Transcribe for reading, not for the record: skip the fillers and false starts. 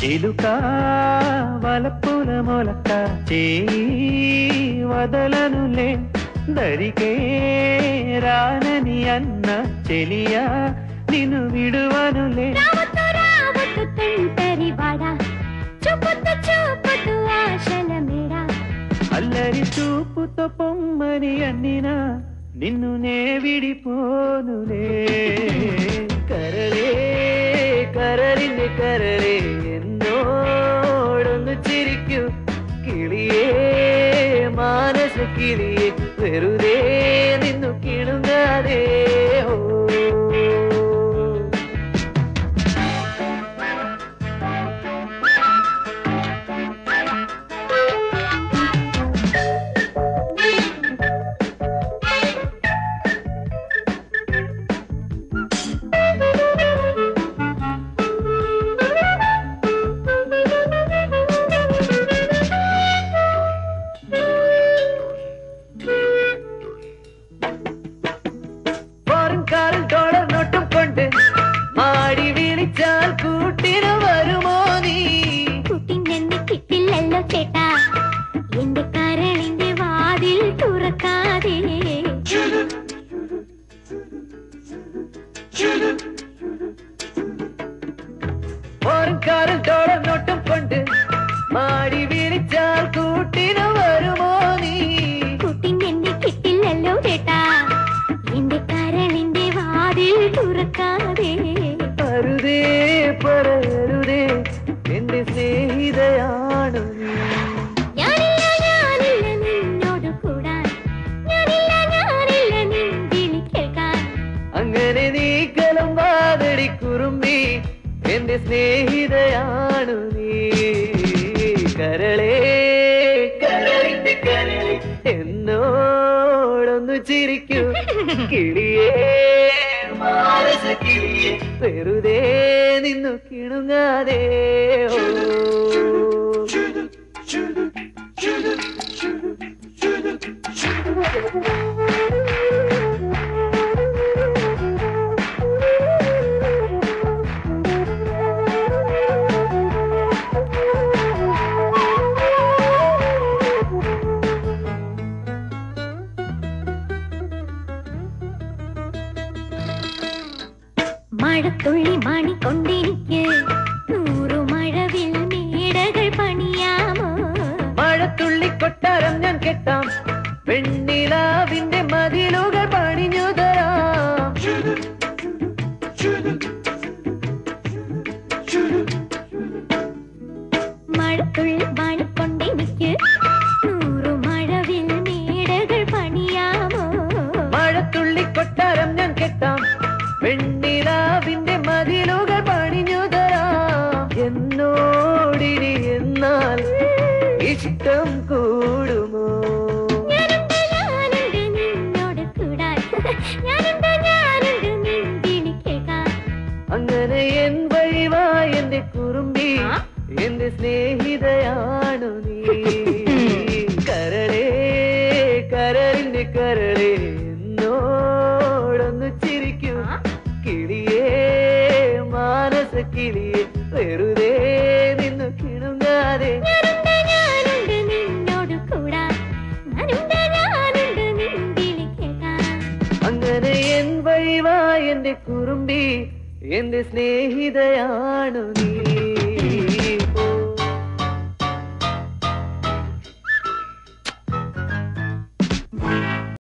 చిలుక వలపుల మొలక వదలనులే దరికే రానని అన్న చెలియా నిన్ను విడువనులే అల్లరి చూపుతో పొమ్మని అన్నినా నిన్ను నే విడిపోనులే കരളേ കരളിന്റെ കരളേ എന്നോടൊന്ന് ചിരിക്കൂ കിളിയേ മാനസ കിളിയേ വെറുതെ നിന്നു കിണുങ്ങാതെ നോട്ടം കൊണ്ട് മാടി വിളിച്ചാൽ കൂട്ടിന് വരുമോ നീ കുട്ടിന്റെ കിട്ടില്ലല്ലോ ചേട്ടാ എന്റെ കരളിന്റെ വാതിൽ തുറക്കാതെ അരുതേ പറയരുതേ എന്റെ സ്നേഹിതയാണ് നിന്നോട് കൂടാൻ ഞാനില്ല നിൻ വിളി കേൾക്കാൻ അങ്ങനെ നീ കലം വാതടി കുറുമ്പി എന്റെ സ്നേഹിതയാണു നീ കരളേ കരളിന്റെ കരളേ എന്നോടൊന്നു ചിരിക്കൂ കിളിയേ മാനസ കിളിയേ വെറുതെ നിന്നു കിണുങ്ങാതെ മഴത്തുള്ളി മണി കൊണ്ടെനിക്ക് 100 മഴവിൽ മേടകൾ പണിയാമോ മഴത്തുള്ളി കൊട്ടാരം ഞാൻ കെട്ടാം വെണ്ണിലാവിന്റെ മതിലുകൾ പണിഞ്ഞു തരാം മഴത്തുള്ളി മണി കൊണ്ടെനിക്ക് 100 മഴവിൽ മേടകൾ പണിയാമോ മഴത്തുള്ളി കൊട്ടാരം ഞാൻ കെട്ടാം വെണ്ണിലാവിന്റെ മതിലുകൾ പണിഞ്ഞു തരാം എന്നോടിനി എന്നാൽ ഇഷ്ടം കൂടുമോ നിന്നോട് കൂടാൻ അങ്ങനെ എൻ വഴിവാ എന്റെ കുറുമ്പി എന്റെ സ്നേഹിതയാണു നീ കരളേ കരളിന്റെ കരളേ എന്നോടൊന്നു ചിരിക്കൂ കിളിയേ മാനസ കിളിയേ വെറുതെ നിന്നു കിണുങ്ങാതെ നിന്നോട് കൂടാൻ അങ്ങനെ എൻ വഴിവാ എന്റെ കുറുമ്പി എന്റെ സ്നേഹിതയാണു നീ